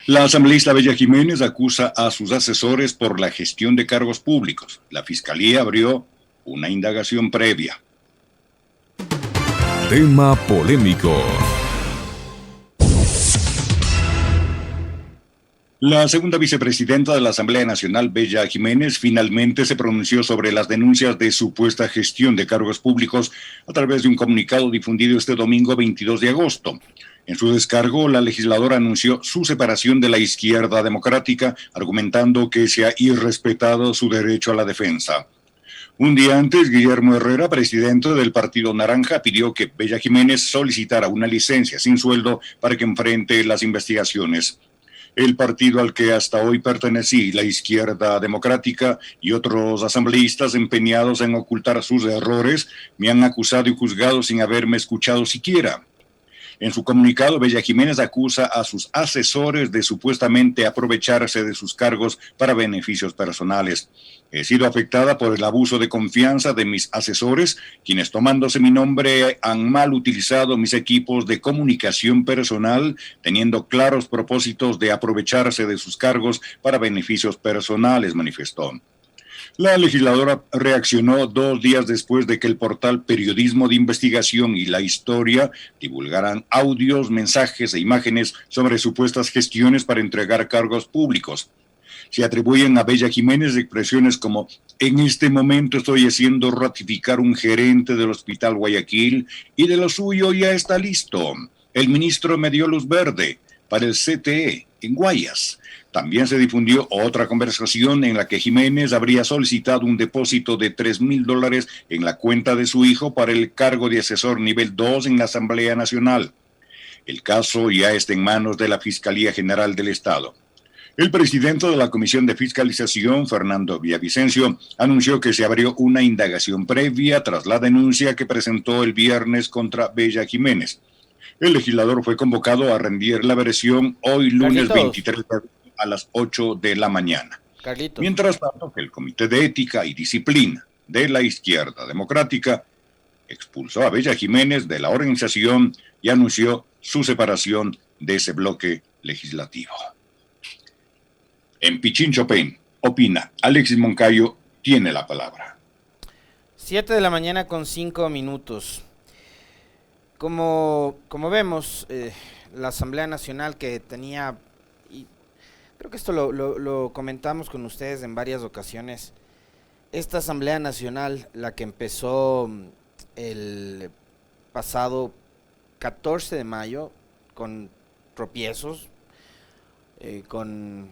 La asambleísta Bella Jiménez acusa a sus asesores por la gestión de cargos públicos. La Fiscalía abrió una indagación previa. Tema polémico. La segunda vicepresidenta de la Asamblea Nacional, Bella Jiménez, finalmente se pronunció sobre las denuncias de supuesta gestión de cargos públicos a través de un comunicado difundido este domingo 22 de agosto. En su descargo, la legisladora anunció su separación de la izquierda democrática, argumentando que se ha irrespetado su derecho a la defensa. Un día antes, Guillermo Herrera, presidente del Partido Naranja, pidió que Bella Jiménez solicitara una licencia sin sueldo para que enfrente las investigaciones. El partido al que hasta hoy pertenecí, la izquierda democrática, y otros asambleístas empeñados en ocultar sus errores, me han acusado y juzgado sin haberme escuchado siquiera. En su comunicado, Bella Jiménez acusa a sus asesores de supuestamente aprovecharse de sus cargos para beneficios personales. He sido afectada por el abuso de confianza de mis asesores, quienes tomándose mi nombre han mal utilizado mis equipos de comunicación personal, teniendo claros propósitos de aprovecharse de sus cargos para beneficios personales, manifestó. La legisladora reaccionó 2 días después de que el portal Periodismo de Investigación y La Historia divulgaran audios, mensajes e imágenes sobre supuestas gestiones para entregar cargos públicos. Se atribuyen a Bella Jiménez expresiones como: en este momento estoy haciendo ratificar un gerente del Hospital Guayaquil y de lo suyo ya está listo. El ministro me dio luz verde para el CTE en Guayas. También se difundió otra conversación en la que Jiménez habría solicitado un depósito de $3,000 en la cuenta de su hijo para el cargo de asesor nivel 2 en la Asamblea Nacional. El caso ya está en manos de la Fiscalía General del Estado. El presidente de la Comisión de Fiscalización, Fernando Villavicencio, anunció que se abrió una indagación previa tras la denuncia que presentó el viernes contra Bella Jiménez. El legislador fue convocado a rendir la versión hoy lunes Carlitos. 23 de abril a las 8 de la mañana. Carlitos. Mientras tanto, el Comité de Ética y Disciplina de la Izquierda Democrática expulsó a Bella Jiménez de la organización y anunció su separación de ese bloque legislativo. En Pichinchopén, opina Alexis Moncayo, tiene la palabra. 7 de la mañana con 5 minutos. Como vemos, la Asamblea Nacional que tenía, y creo que esto lo comentamos con ustedes en varias ocasiones, esta Asamblea Nacional, la que empezó el pasado 14 de mayo, con tropiezos, con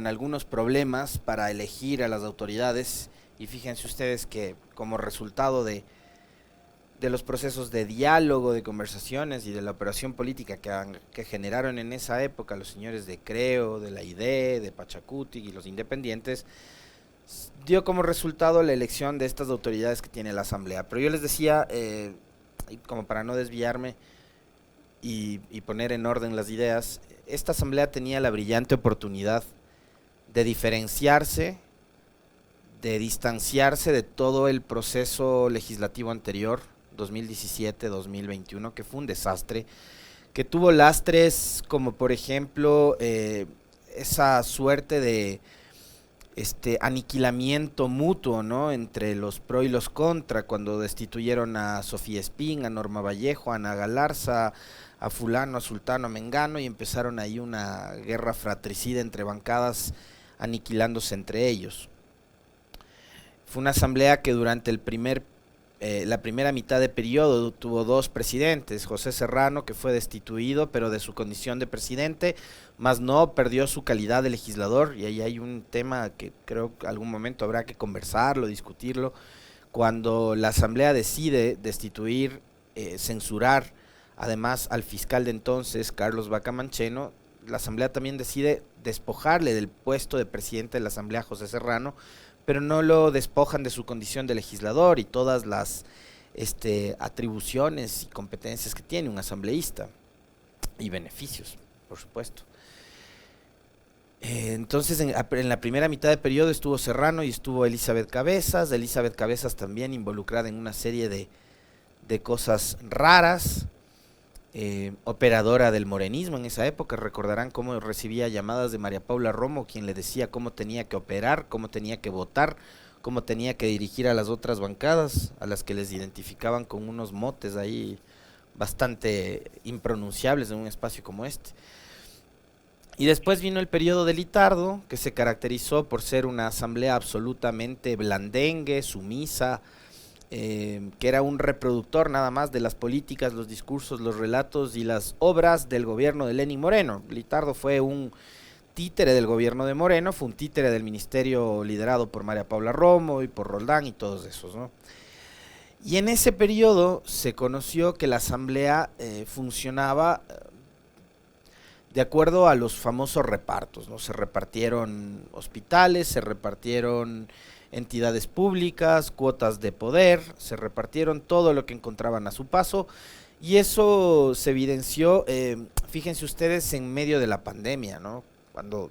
algunos problemas para elegir a las autoridades, y fíjense ustedes que como resultado de los procesos de diálogo, de conversaciones y de la operación política que generaron en esa época los señores de Creo, de la ID, de Pachacuti y los independientes, dio como resultado la elección de estas autoridades que tiene la Asamblea. Pero yo les decía, como para no desviarme y poner en orden las ideas, esta Asamblea tenía la brillante oportunidad de diferenciarse, de distanciarse de todo el proceso legislativo anterior, 2017-2021, que fue un desastre, que tuvo lastres como por ejemplo esa suerte de aniquilamiento mutuo, ¿no?, entre los pro y los contra, cuando destituyeron a Sofía Espín, a Norma Vallejo, a Ana Galarza, a fulano, a sultano, a mengano, y empezaron ahí una guerra fratricida entre bancadas, aniquilándose entre ellos. Fue una asamblea que durante la primera mitad de periodo tuvo 2 presidentes, José Serrano, que fue destituido pero de su condición de presidente, más no perdió su calidad de legislador, y ahí hay un tema que creo que algún momento habrá que conversarlo, discutirlo. Cuando la asamblea decide destituir, censurar además al fiscal de entonces, Carlos Vaca Mancheno, la asamblea también decide despojarle del puesto de presidente de la asamblea, José Serrano, pero no lo despojan de su condición de legislador y todas las atribuciones y competencias que tiene un asambleísta, y beneficios, por supuesto. Entonces en la primera mitad de periodo estuvo Serrano y estuvo Elizabeth Cabezas también involucrada en una serie de cosas raras, operadora del morenismo en esa época. Recordarán cómo recibía llamadas de María Paula Romo, quien le decía cómo tenía que operar, cómo tenía que votar, cómo tenía que dirigir a las otras bancadas, a las que les identificaban con unos motes ahí bastante impronunciables en un espacio como este. Y después vino el periodo de Litardo, que se caracterizó por ser una asamblea absolutamente blandengue, sumisa, que era un reproductor nada más de las políticas, los discursos, los relatos y las obras del gobierno de Lenín Moreno. Litardo fue un títere del gobierno de Moreno, fue un títere del ministerio liderado por María Paula Romo y por Roldán y todos esos, ¿no? Y en ese periodo se conoció que la asamblea funcionaba de acuerdo a los famosos repartos, ¿no? Se repartieron hospitales, se repartieron entidades públicas, cuotas de poder, se repartieron todo lo que encontraban a su paso, y eso se evidenció, fíjense ustedes, en medio de la pandemia, ¿no? Cuando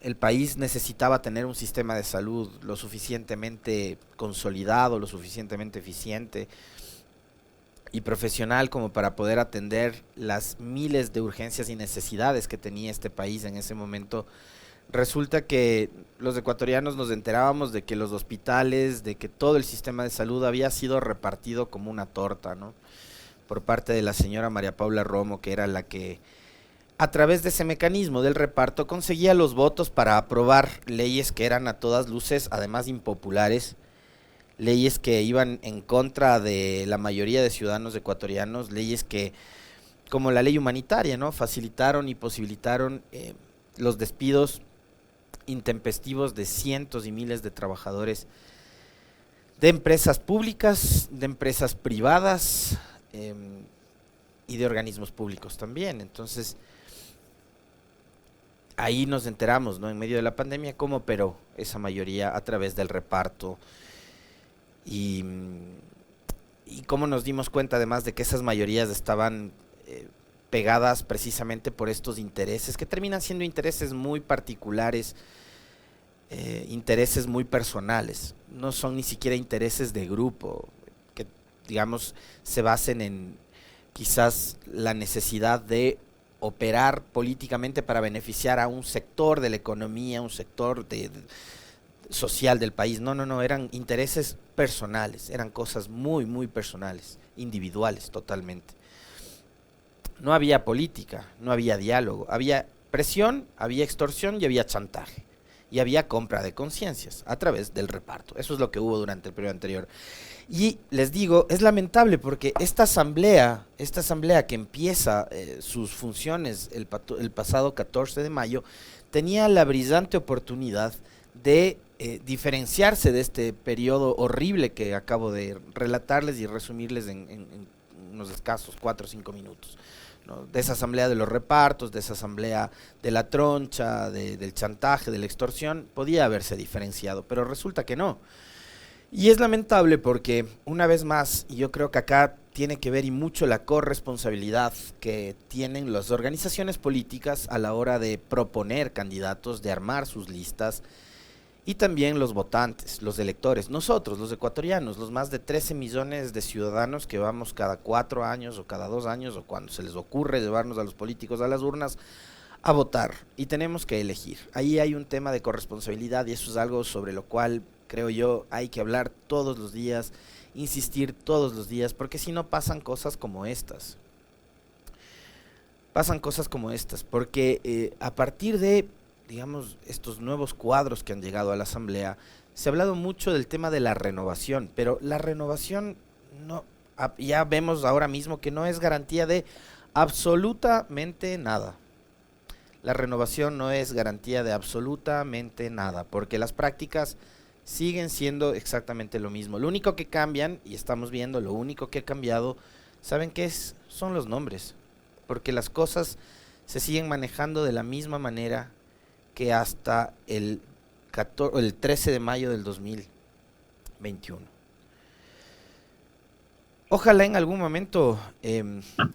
el país necesitaba tener un sistema de salud lo suficientemente consolidado, lo suficientemente eficiente y profesional como para poder atender las miles de urgencias y necesidades que tenía este país en ese momento. Resulta que los ecuatorianos nos enterábamos de que los hospitales, de que todo el sistema de salud había sido repartido como una torta, ¿no? Por parte de la señora María Paula Romo, que era la que, a través de ese mecanismo del reparto, conseguía los votos para aprobar leyes que eran a todas luces, además impopulares, leyes que iban en contra de la mayoría de ciudadanos ecuatorianos, leyes que, como la ley humanitaria, ¿no?, facilitaron y posibilitaron los despidos intempestivos de cientos y miles de trabajadores de empresas públicas, de empresas privadas y de organismos públicos también. Entonces, ahí nos enteramos, ¿no?, en medio de la pandemia, cómo operó esa mayoría a través del reparto y cómo nos dimos cuenta además de que esas mayorías estaban pegadas precisamente por estos intereses, que terminan siendo intereses muy particulares, intereses muy personales, no son ni siquiera intereses de grupo, que digamos se basen en quizás la necesidad de operar políticamente para beneficiar a un sector de la economía, un sector social del país. No, no, no, eran intereses personales, eran cosas muy, muy personales, individuales totalmente. No había política, no había diálogo, había presión, había extorsión y había chantaje. Y había compra de conciencias a través del reparto. Eso es lo que hubo durante el periodo anterior. Y les digo, es lamentable porque esta asamblea que empieza sus funciones el pasado 14 de mayo, tenía la brillante oportunidad de diferenciarse de este periodo horrible que acabo de relatarles y resumirles en unos escasos 4 o 5 minutos, ¿no? De esa asamblea de los repartos, de esa asamblea de la troncha, del chantaje, de la extorsión, podía haberse diferenciado, pero resulta que no. Y es lamentable porque, una vez más, y yo creo que acá tiene que ver y mucho la corresponsabilidad que tienen las organizaciones políticas a la hora de proponer candidatos, de armar sus listas, y también los votantes, los electores, nosotros, los ecuatorianos, los más de 13 millones de ciudadanos que vamos cada 4 años o cada 2 años o cuando se les ocurre llevarnos a los políticos a las urnas a votar, y tenemos que elegir. Ahí hay un tema de corresponsabilidad y eso es algo sobre lo cual creo yo hay que hablar todos los días, insistir todos los días, porque si no pasan cosas como estas. Pasan cosas como estas, porque a partir de, digamos, estos nuevos cuadros que han llegado a la asamblea, se ha hablado mucho del tema de la renovación, pero la renovación no, ya vemos ahora mismo que no es garantía de absolutamente nada. La renovación no es garantía de absolutamente nada, porque las prácticas siguen siendo exactamente lo mismo. Lo único que cambian, y estamos viendo, lo único que ha cambiado, ¿saben qué es? Son los nombres, porque las cosas se siguen manejando de la misma manera que hasta el 13 de mayo del 2021. Ojalá en algún momento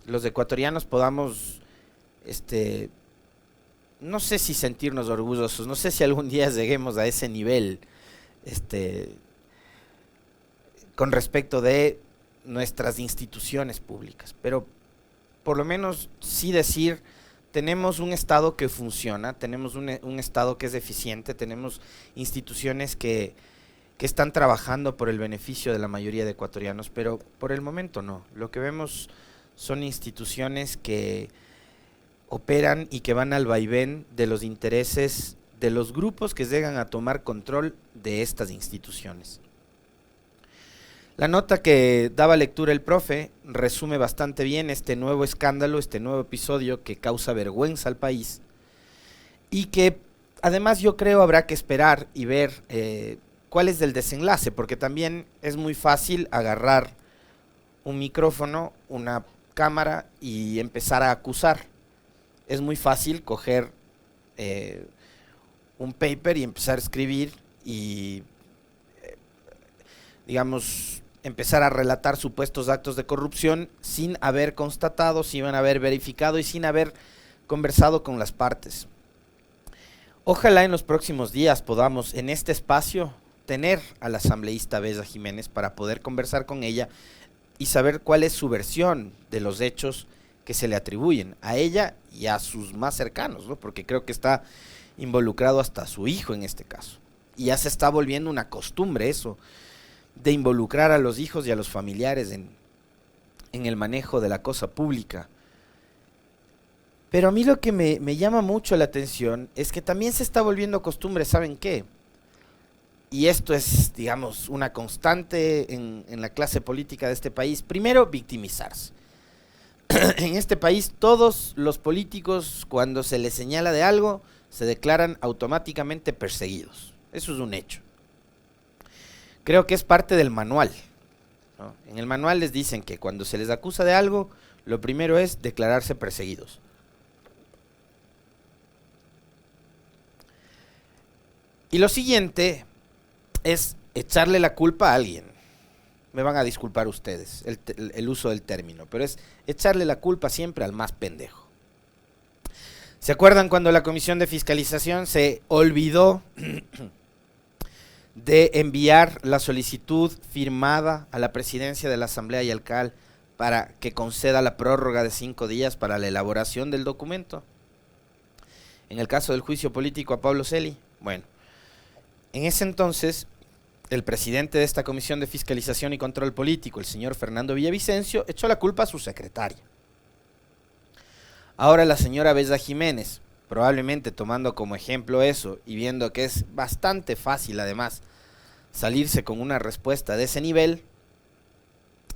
los ecuatorianos podamos, no sé si sentirnos orgullosos, no sé si algún día lleguemos a ese nivel, con respecto de nuestras instituciones públicas, pero por lo menos sí decir, tenemos un Estado que funciona, tenemos un Estado que es eficiente, tenemos instituciones que están trabajando por el beneficio de la mayoría de ecuatorianos, pero por el momento no. Lo que vemos son instituciones que operan y que van al vaivén de los intereses de los grupos que llegan a tomar control de estas instituciones. La nota que daba lectura el profe resume bastante bien este nuevo escándalo, este nuevo episodio que causa vergüenza al país y que además yo creo habrá que esperar y ver cuál es el desenlace, porque también es muy fácil agarrar un micrófono, una cámara y empezar a acusar. Es muy fácil coger un paper y empezar a escribir y, digamos, empezar a relatar supuestos actos de corrupción sin haber constatado, sin haber verificado y sin haber conversado con las partes. Ojalá en los próximos días podamos en este espacio tener a la asambleísta Bella Jiménez para poder conversar con ella y saber cuál es su versión de los hechos que se le atribuyen a ella y a sus más cercanos, ¿no? Porque creo que está involucrado hasta su hijo en este caso. Y ya se está volviendo una costumbre eso, de involucrar a los hijos y a los familiares en el manejo de la cosa pública. Pero a mí lo que me llama mucho la atención es que también se está volviendo costumbre, ¿saben qué? Y esto es, digamos, una constante en la clase política de este país. Primero, victimizarse. En este país todos los políticos, cuando se les señala de algo, se declaran automáticamente perseguidos. Eso es un hecho. Creo que es parte del manual, ¿no? En el manual les dicen que cuando se les acusa de algo, lo primero es declararse perseguidos. Y lo siguiente es echarle la culpa a alguien. Me van a disculpar ustedes el uso del término, pero es echarle la culpa siempre al más pendejo. ¿Se acuerdan cuando la Comisión de Fiscalización se olvidó de enviar la solicitud firmada a la presidencia de la Asamblea y al CAL para que conceda la prórroga de 5 días para la elaboración del documento? En el caso del juicio político a Pablo Celi, bueno, en ese entonces el presidente de esta Comisión de Fiscalización y Control Político, el señor Fernando Villavicencio, echó la culpa a su secretaria. Ahora la señora Bella Jiménez, probablemente tomando como ejemplo eso y viendo que es bastante fácil además salirse con una respuesta de ese nivel,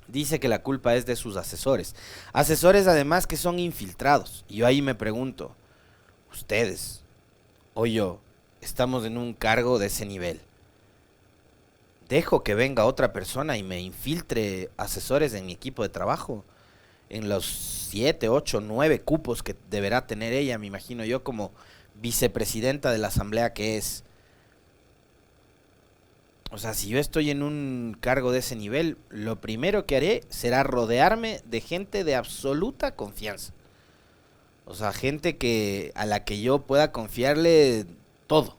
dice que la culpa es de sus asesores. Asesores además que son infiltrados. Y yo ahí me pregunto, ustedes o yo estamos en un cargo de ese nivel. ¿Dejo que venga otra persona y me infiltre asesores en mi equipo de trabajo? En los 7, 8, 9 cupos que deberá tener ella, me imagino yo, como vicepresidenta de la asamblea que es. O sea, si yo estoy en un cargo de ese nivel, lo primero que haré será rodearme de gente de absoluta confianza. O sea, gente a la que yo pueda confiarle todo.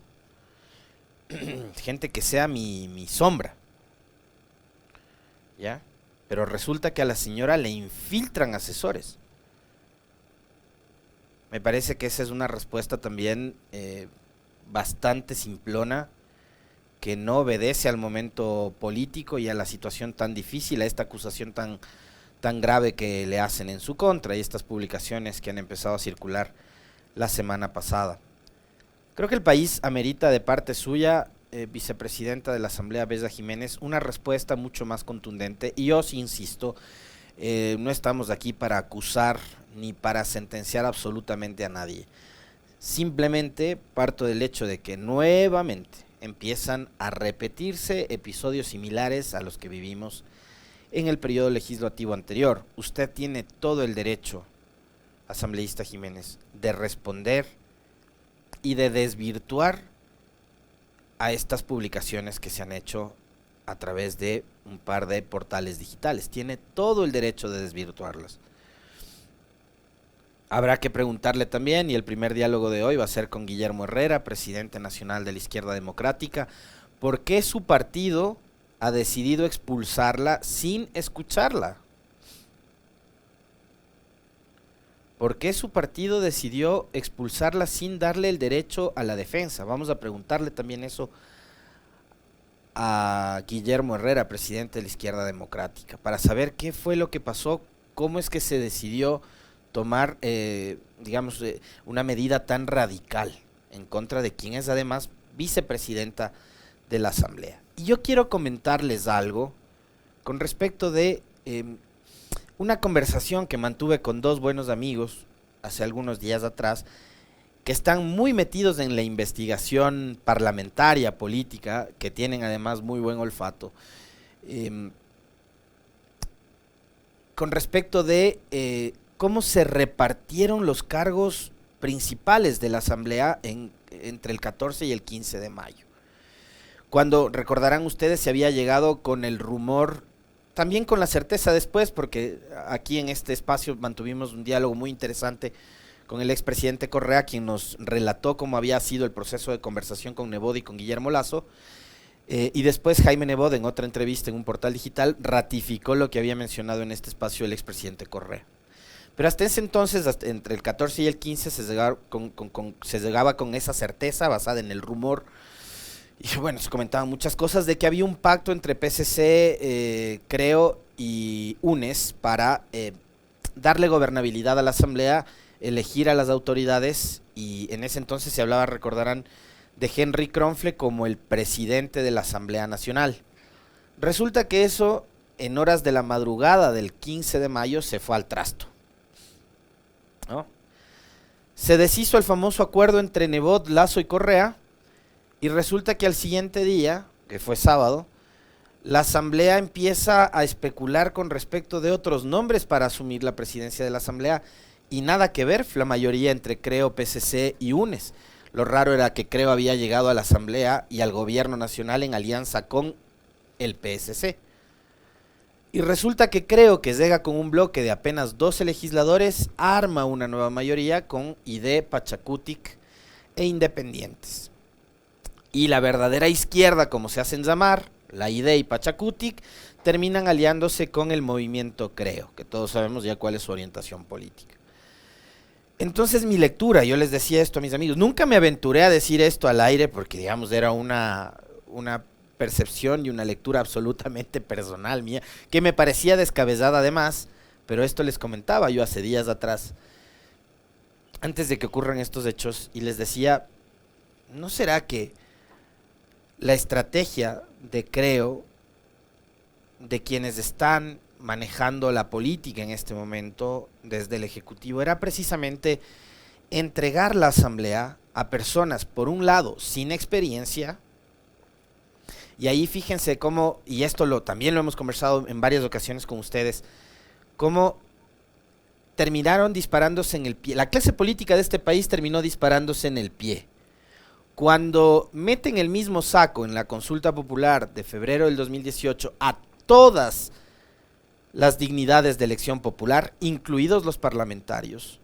Gente que sea mi sombra. ¿Ya? Pero resulta que a la señora le infiltran asesores. Me parece que esa es una respuesta también bastante simplona, que no obedece al momento político y a la situación tan difícil, a esta acusación tan grave que le hacen en su contra y estas publicaciones que han empezado a circular la semana pasada. Creo que el país amerita de parte suya, vicepresidenta de la Asamblea Bella Jiménez, una respuesta mucho más contundente. Y yo sí insisto, no estamos aquí para acusar ni para sentenciar absolutamente a nadie. Simplemente parto del hecho de que nuevamente empiezan a repetirse episodios similares a los que vivimos en el periodo legislativo anterior. Usted tiene todo el derecho, asambleísta Jiménez, de responder y de desvirtuar a estas publicaciones que se han hecho a través de un par de portales digitales. Tiene todo el derecho de desvirtuarlas. Habrá que preguntarle también, y el primer diálogo de hoy va a ser con Guillermo Herrera, presidente nacional de la Izquierda Democrática, por qué su partido ha decidido expulsarla sin escucharla. ¿Por qué su partido decidió expulsarla sin darle el derecho a la defensa? Vamos a preguntarle también eso a Guillermo Herrera, presidente de la Izquierda Democrática, para saber qué fue lo que pasó, cómo es que se decidió tomar, una medida tan radical en contra de quien es además vicepresidenta de la Asamblea. Y yo quiero comentarles algo con respecto de una conversación que mantuve con dos buenos amigos hace algunos días atrás, que están muy metidos en la investigación parlamentaria, política, que tienen además muy buen olfato, con respecto de cómo se repartieron los cargos principales de la Asamblea entre el 14 y el 15 de mayo. Cuando, recordarán ustedes, se había llegado con el rumor, también con la certeza después, porque aquí en este espacio mantuvimos un diálogo muy interesante con el expresidente Correa, quien nos relató cómo había sido el proceso de conversación con Nebot y con Guillermo Lasso, y después Jaime Nebot, en otra entrevista en un portal digital, ratificó lo que había mencionado en este espacio el expresidente Correa. Pero hasta ese entonces, entre el 14 y el 15, se llegaba con esa certeza basada en el rumor. Y bueno, se comentaban muchas cosas de que había un pacto entre PSC, Creo y UNES para darle gobernabilidad a la Asamblea, elegir a las autoridades, y en ese entonces se hablaba, recordarán, de Henry Kronfle como el presidente de la Asamblea Nacional. Resulta que eso, en horas de la madrugada del 15 de mayo, se fue al trasto, ¿no? Se deshizo el famoso acuerdo entre Nebot, Lasso y Correa, y resulta que al siguiente día, que fue sábado, la Asamblea empieza a especular con respecto de otros nombres para asumir la presidencia de la Asamblea, y nada que ver la mayoría entre Creo, PSC y UNES. Lo raro era que Creo había llegado a la Asamblea y al gobierno nacional en alianza con el PSC. Y resulta que Creo, que llega con un bloque de apenas 12 legisladores, arma una nueva mayoría con ID, Pachacutic e independientes. Y la verdadera izquierda, como se hacen llamar, la ID y Pachacutic, terminan aliándose con el movimiento Creo, que todos sabemos ya cuál es su orientación política. Entonces mi lectura, yo les decía esto a mis amigos, nunca me aventuré a decir esto al aire porque digamos era una percepción y una lectura absolutamente personal mía, que me parecía descabellada además, pero esto les comentaba yo hace días atrás, antes de que ocurran estos hechos, y les decía, ¿no será que la estrategia de Creo, de quienes están manejando la política en este momento desde el Ejecutivo, era precisamente entregar la Asamblea a personas, por un lado, sin experiencia, y ahí fíjense cómo, y esto también lo hemos conversado en varias ocasiones con ustedes, cómo terminaron disparándose en el pie. La clase política de este país terminó disparándose en el pie. Cuando meten el mismo saco en la consulta popular de febrero del 2018 a todas las dignidades de elección popular, incluidos los parlamentarios,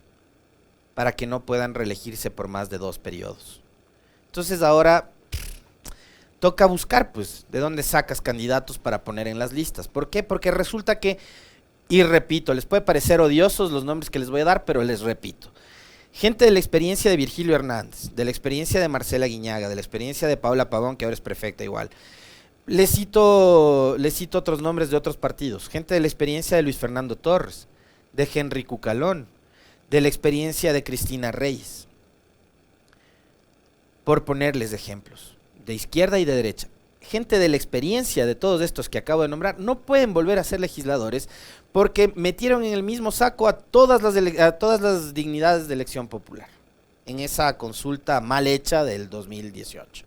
para que no puedan reelegirse por más de 2 periodos. Entonces ahora toca buscar, pues, de dónde sacas candidatos para poner en las listas. ¿Por qué? Porque resulta que, y repito, les puede parecer odiosos los nombres que les voy a dar, pero les repito. Gente de la experiencia de Virgilio Hernández, de la experiencia de Marcela Guiñaga, de la experiencia de Paula Pavón, que ahora es prefecta igual. Les cito otros nombres de otros partidos. Gente de la experiencia de Luis Fernando Torres, de Henry Cucalón, de la experiencia de Cristina Reyes. Por ponerles ejemplos, de izquierda y de derecha. Gente de la experiencia de todos estos que acabo de nombrar no pueden volver a ser legisladores porque metieron en el mismo saco a todas las dignidades de elección popular en esa consulta mal hecha del 2018.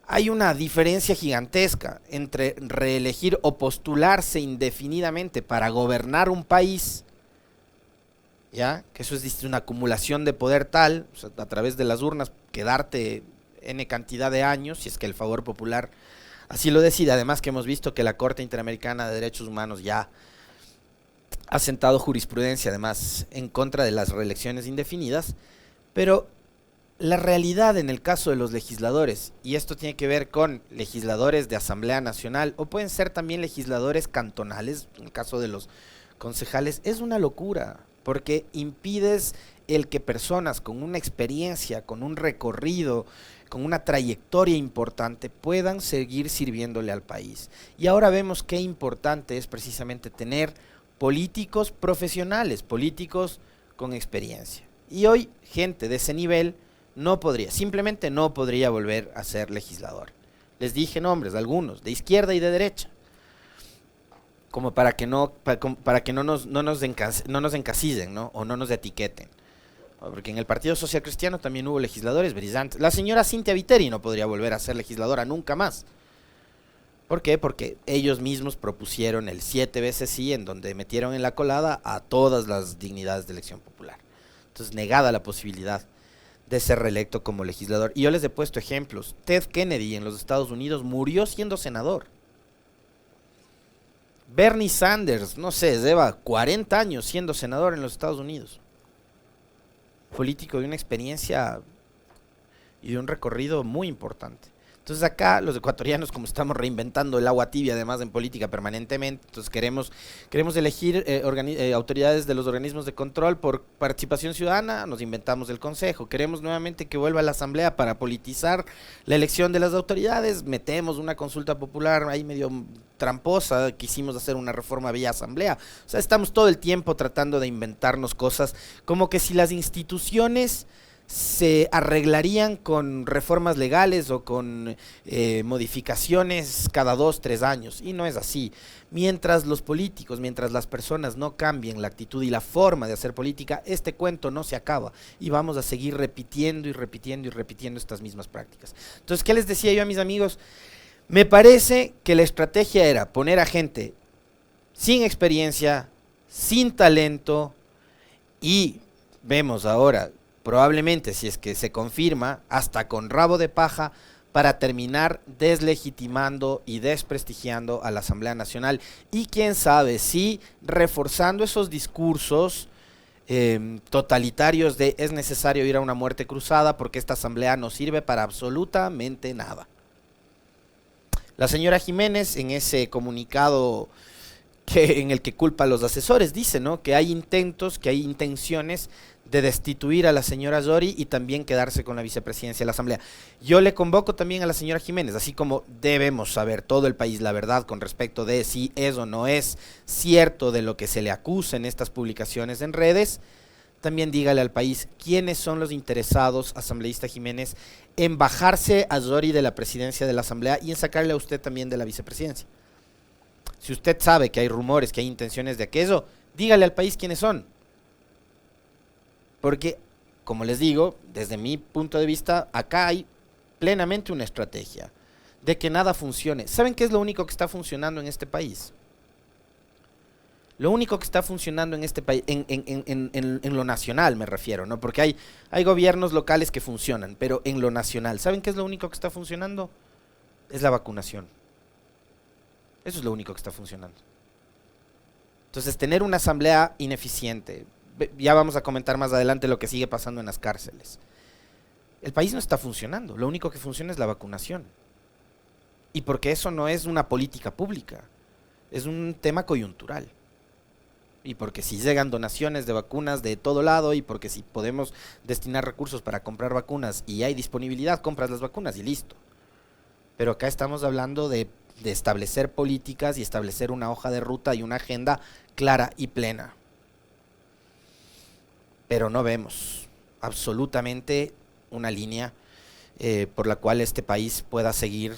Hay una diferencia gigantesca entre reelegir o postularse indefinidamente para gobernar un país, ¿ya? Que eso es una acumulación de poder tal, o sea, a través de las urnas, quedarte N cantidad de años, si es que el favor popular así lo decide. Además que hemos visto que la Corte Interamericana de Derechos Humanos ya ha sentado jurisprudencia, además, en contra de las reelecciones indefinidas, pero la realidad en el caso de los legisladores, y esto tiene que ver con legisladores de Asamblea Nacional, o pueden ser también legisladores cantonales, en el caso de los concejales, es una locura. porque impides el que personas con una experiencia, con un recorrido, con una trayectoria importante puedan seguir sirviéndole al país. Y ahora vemos qué importante es precisamente tener políticos profesionales, políticos con experiencia. Y hoy gente de ese nivel no podría, simplemente no podría volver a ser legislador. Les dije nombres, algunos, de izquierda y de derecha, como para que no nos encasillen, ¿no? O no nos etiqueten. Porque en el Partido Social Cristiano también hubo legisladores brillantes. La señora Cintia Viteri no podría volver a ser legisladora nunca más. ¿Por qué? Porque ellos mismos propusieron el 7 veces sí, en donde metieron en la colada a todas las dignidades de elección popular. Entonces, negada la posibilidad de ser reelecto como legislador. Y yo les he puesto ejemplos. Ted Kennedy en los Estados Unidos murió siendo senador. Bernie Sanders, no sé, lleva 40 años siendo senador en los Estados Unidos. Político de una experiencia y de un recorrido muy importante. Entonces acá los ecuatorianos, como estamos reinventando el agua tibia además en política permanentemente, entonces queremos elegir autoridades de los organismos de control por participación ciudadana, nos inventamos el consejo. Queremos nuevamente que vuelva la asamblea para politizar la elección de las autoridades, metemos una consulta popular ahí medio tramposa, quisimos hacer una reforma vía asamblea. O sea, estamos todo el tiempo tratando de inventarnos cosas, como que si las instituciones se arreglarían con reformas legales o con modificaciones cada 2-3 años, y no es así. Mientras los políticos, mientras las personas no cambien la actitud y la forma de hacer política, este cuento no se acaba y vamos a seguir repitiendo y repitiendo y repitiendo estas mismas prácticas. Entonces, ¿qué les decía yo a mis amigos? Me parece que la estrategia era poner a gente sin experiencia, sin talento, y vemos ahora probablemente, si es que se confirma, hasta con rabo de paja, para terminar deslegitimando y desprestigiando a la Asamblea Nacional, y quién sabe si reforzando esos discursos totalitarios de es necesario ir a una muerte cruzada porque esta Asamblea no sirve para absolutamente nada. La señora Jiménez, en ese comunicado en el que culpa a los asesores, dice, ¿no?, que hay intentos, que hay intenciones de destituir a la señora Zori y también quedarse con la vicepresidencia de la Asamblea. Yo le convoco también a la señora Jiménez, así como debemos saber todo el país la verdad con respecto de si es o no es cierto de lo que se le acusa en estas publicaciones en redes, también dígale al país quiénes son los interesados, asambleísta Jiménez, en bajarse a Zori de la presidencia de la Asamblea y en sacarle a usted también de la vicepresidencia. Si usted sabe que hay rumores, que hay intenciones de aquello, dígale al país quiénes son. Porque, como les digo, desde mi punto de vista, acá hay plenamente una estrategia de que nada funcione. ¿Saben qué es lo único que está funcionando en este país? Lo único que está funcionando en este país, en lo nacional me refiero, ¿no? Porque hay gobiernos locales que funcionan, pero en lo nacional, ¿saben qué es lo único que está funcionando? Es la vacunación. Eso es lo único que está funcionando. Entonces, tener una asamblea ineficiente, ya vamos a comentar más adelante lo que sigue pasando en las cárceles. El país no está funcionando, lo único que funciona es la vacunación. Y porque eso no es una política pública, es un tema coyuntural. Y porque si llegan donaciones de vacunas de todo lado, y porque si podemos destinar recursos para comprar vacunas y hay disponibilidad, compras las vacunas y listo. Pero acá estamos hablando de establecer políticas y establecer una hoja de ruta y una agenda clara y plena. Pero no vemos absolutamente una línea por la cual este país pueda seguir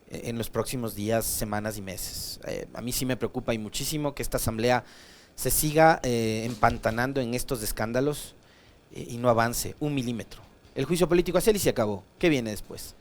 en los próximos días, semanas y meses. A mí sí me preocupa y muchísimo que esta asamblea se siga empantanando en estos escándalos y no avance un milímetro. El juicio político hacia él y se acabó. ¿Qué viene después?